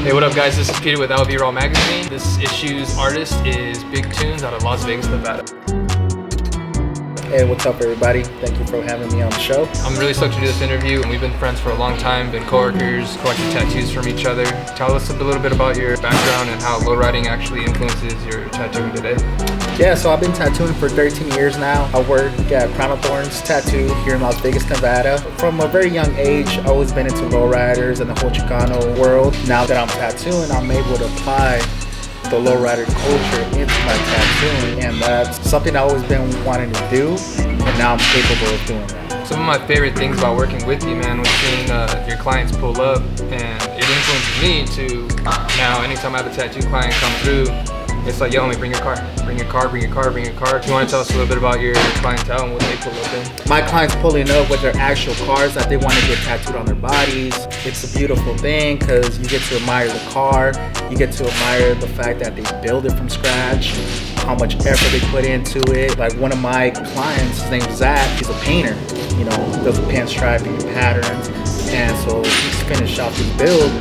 Hey, what up guys? This is Peter with LVRAW Magazine. This issue's artist is Big Toons out of Las Vegas, Nevada. Hey, what's up everybody? Thank you for having me on the show. I'm really stoked to do this interview. We've been friends for a long time, been coworkers, collected tattoos from each other. Tell us a little bit about your background and how lowriding actually influences your tattooing today. Yeah, so I've been tattooing for 13 years now. I work at Crown of Thorns Tattoo here in Las Vegas, Nevada. From a very young age, I've always been into lowriders and the whole Chicano world. Now that I'm tattooing, I'm able to apply the lowrider culture into my tattooing, and that's something I've always been wanting to do, and now I'm capable of doing that. Some of my favorite things about working with you, man, was seeing your clients pull up, and it influences me to now anytime I have a tattoo client come through, it's like, yo, homie, bring your car, bring your car, bring your car, bring your car. Do you want to tell us a little bit about your clientele and what they pull up in? My clients pulling up with their actual cars that they want to get tattooed on their bodies. It's a beautiful thing because you get to admire the car, you get to admire the fact that they build it from scratch, how much effort they put into it. Like one of my clients, his name's Zach, he's a painter, you know, does the pinstriping patterns, and so he's finished off his build.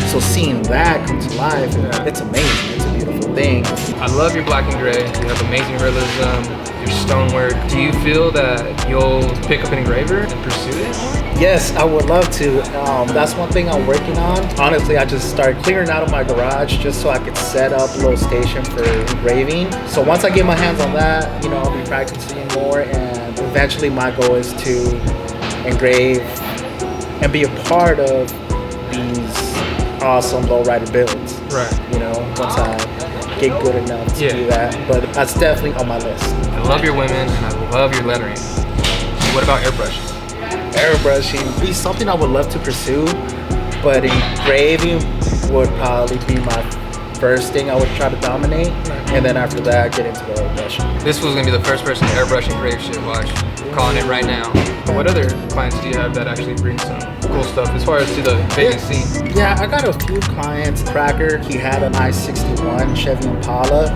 So seeing that come to life, it's amazing. It's a beautiful thing. I love your black and gray. You have amazing realism, your stonework. Do you feel that you'll pick up an engraver and pursue it? Yes, I would love to. That's one thing I'm working on. Honestly, I just started clearing out of my garage just so I could set up a little station for engraving. So once I get my hands on that, you know, I'll be practicing more, and eventually my goal is to engrave and be a part of these awesome lowrider builds. Right. You know, once I get good enough to do that. But that's definitely on my list. I love your women and I love your lettering. What about airbrushing? Airbrushing be something I would love to pursue, but engraving would probably be my first thing I would try to dominate, and then after that get into the airbrushing. This was gonna be the first person to airbrush engrave shit. Watch, I'm calling it right now. What other clients do you have that actually bring some cool stuff as far as to the Vegas scene? Yeah, I got a few clients. Cracker, he had an I-61 Chevy Impala,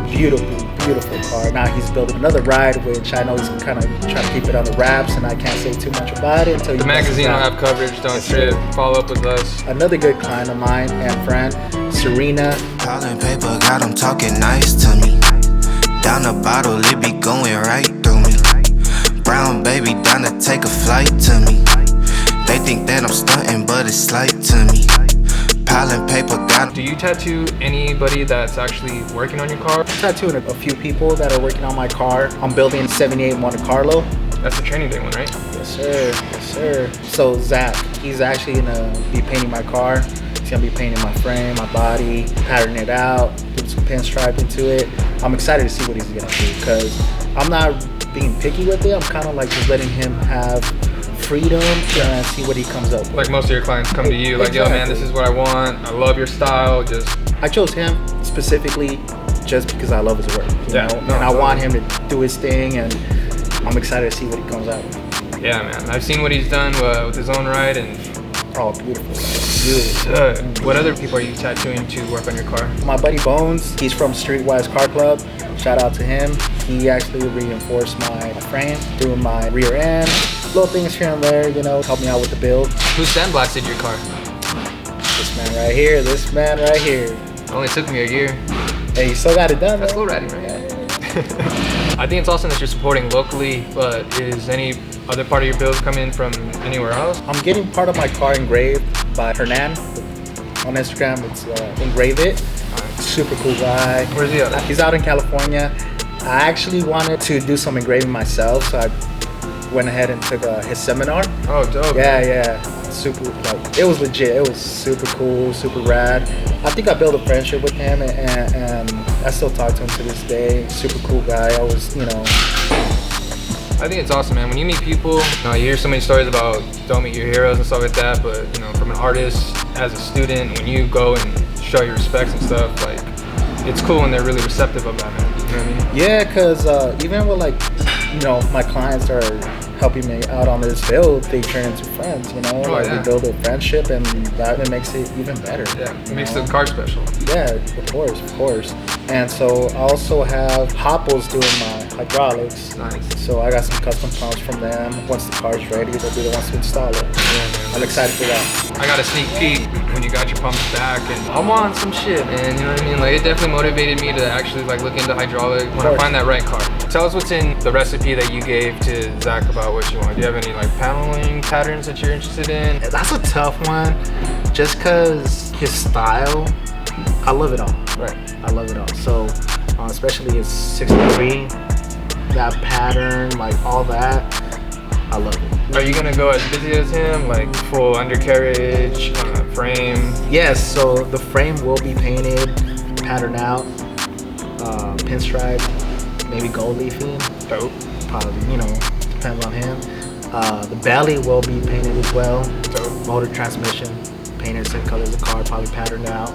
beautiful car. Now he's building another ride, which I know he's kind of trying to keep it on the wraps, and I can't say too much about it until the magazine will have coverage. Don't trip. Follow up with us. Another good client of mine and friend, Serena. Piling paper, got them talking nice to me. Down the bottle, it be going right through me. Brown baby down to take a flight to me. They think that I'm stunting, but it's slight to me. Piling paper, got. Do you tattoo anybody that's actually working on your car? I'm tattooing a few people that are working on my car. I'm building 78 Monte Carlo. That's the training day one, right? Yes, sir. Yes, sir. So Zach, he's actually gonna be painting my car. He's gonna be painting my frame, my body, patterning it out, put some pinstripe into it. I'm excited to see what he's gonna do because I'm not being picky with it. I'm kind of like just letting him have freedom and see what he comes up with. Like most of your clients come to you like, yo man, this is what I want. I love your style. I chose him specifically just because I love his work, you know? And I want him to do his thing, and I'm excited to see what he comes out with. Yeah, man. I've seen what he's done with his own ride, and oh, beautiful. What other people are you tattooing to work on your car? My buddy Bones, he's from Streetwise Car Club. Shout out to him. He actually reinforced my frame, doing my rear end, little things here and there, you know, help me out with the build. Who sandblasted your car? This man right here. It only took me a year. Hey, you still got it done. That's lowriding, right? Yeah. I think it's awesome that you're supporting locally, but is any other part of your build coming from anywhere else? I'm getting part of my car engraved by Hernan on Instagram. It's Engrave It. Super cool guy. Where's he at? He's out in California. I actually wanted to do some engraving myself, so I went ahead and took his seminar. Oh, dope. Yeah. Super, like, it was legit. It was super cool, super rad. I think I built a friendship with him, and I still talk to him to this day. Super cool guy. I was, you know. I think it's awesome, man. When you meet people, you hear so many stories about don't meet your heroes and stuff like that, but you know, from an artist, as a student, when you go and show your respects and stuff, like, it's cool when they're really receptive of that, man. You know what I mean? Yeah, because even with, like, you know, my clients are helping me out on this build, they turn into friends, you know? We build a friendship, and that makes it even better. Yeah, it makes the car special. Yeah, of course. And so I also have Hopples doing my hydraulics. Nice. So I got some custom pumps from them. Once the car's ready, they'll be the ones to install it. Yeah, man. I'm excited for that. I got a sneak peek when you got your pumps back, and I'm on some shit, man. You know what I mean? Like, it definitely motivated me to actually like look into hydraulic when I find that right car. Tell us what's in the recipe that you gave to Zach about what you want. Do you have any like paneling patterns that you're interested in? That's a tough one, just cause his style, I love it all. Right. I love it all. So, especially his 63, that pattern, like all that, I love it. Are you gonna go as busy as him, like full undercarriage, frame? Yes, so the frame will be painted, patterned out, pinstripe, maybe gold leafing. Dope. Probably, you know, depends on him. The belly will be painted as well. Dope. Motor, transmission, painted same color as the car, probably patterned out.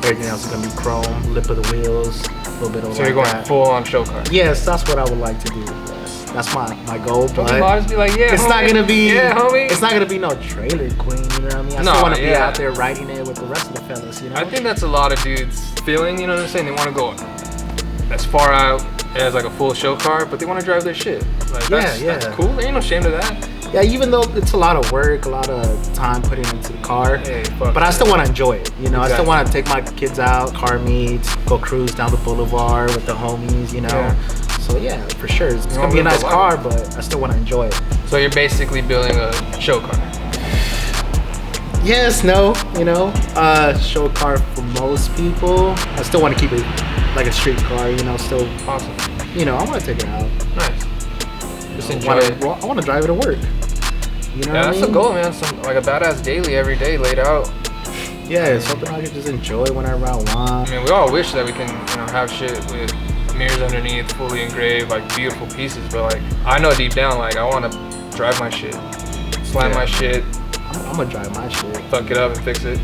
Everything else is gonna be chrome, lip of the wheels, a little bit of So you're going full on show car? Yes, that's what I would like to do. Yes, that's my goal. Don't But you modest be like, yeah, it's homie. not gonna be. Yeah, homie. It's not gonna be no trailer queen. You know what I mean? I No, still want to be yeah. out there riding it with the rest of the fellas. You know? I think that's a lot of dudes feeling, you know what I'm saying? They want to go as far out as like a full show car, but they want to drive their shit. Like, that's cool. There ain't no shame to that. Yeah, even though it's a lot of work, a lot of time putting into the car, Hey, fuck but I still want to enjoy it. You know, I still Exactly. want to take my kids out, car meets, go cruise down the boulevard with the homies. You know, Yeah. so yeah, for sure, it's You gonna be a wanna live nice the life. car, but I still want to enjoy it. So you're basically building a show car. Yes, no, you know, show car for most people. I still want to keep it like a street car. You know, still, Awesome. you know, I want to take it out. Nice. Just I enjoy it. want to drive it to work. You know Yeah, what I that's mean? the goal, man. Some like a badass daily every day laid out. Yeah, it's something I can just enjoy whenever I want. I mean, we all wish that we can, you know, have shit with mirrors underneath, fully engraved, like beautiful pieces. But like, I know deep down, like, I want to drive my shit, slam my shit, I'm gonna drive my shit. fuck it up and fix it.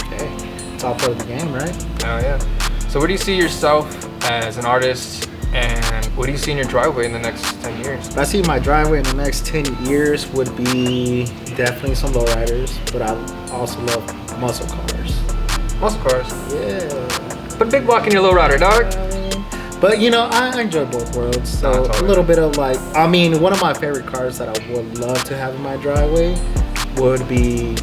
Hey, it's all part of the game, right? Oh yeah. So where do you see yourself as an artist, and what do you see in your driveway in the next 10 years? I see my driveway in the next 10 years would be definitely some lowriders, but I also love muscle cars. Muscle cars. Yeah. Put a big block in your lowrider, dog. But you know, I enjoy both worlds. So Nah, totally. a little bit of like, I mean, one of my favorite cars that I would love to have in my driveway would be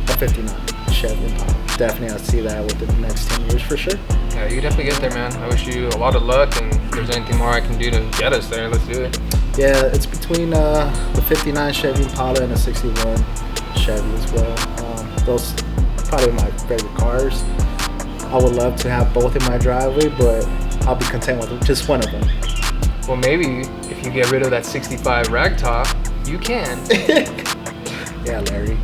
a 59 Chevy Impala. Definitely, I see that within the next 10 years for sure. Yeah, you definitely get there, man. I wish you a lot of luck, and if there's anything more I can do to get us there, let's do it. Yeah, it's between the 59 Chevy Impala and a 61 Chevy as well. Those probably my favorite cars. I would love to have both in my driveway, but I'll be content with just one of them. Well, maybe if you get rid of that 65 rag top, you can. Yeah, Larry.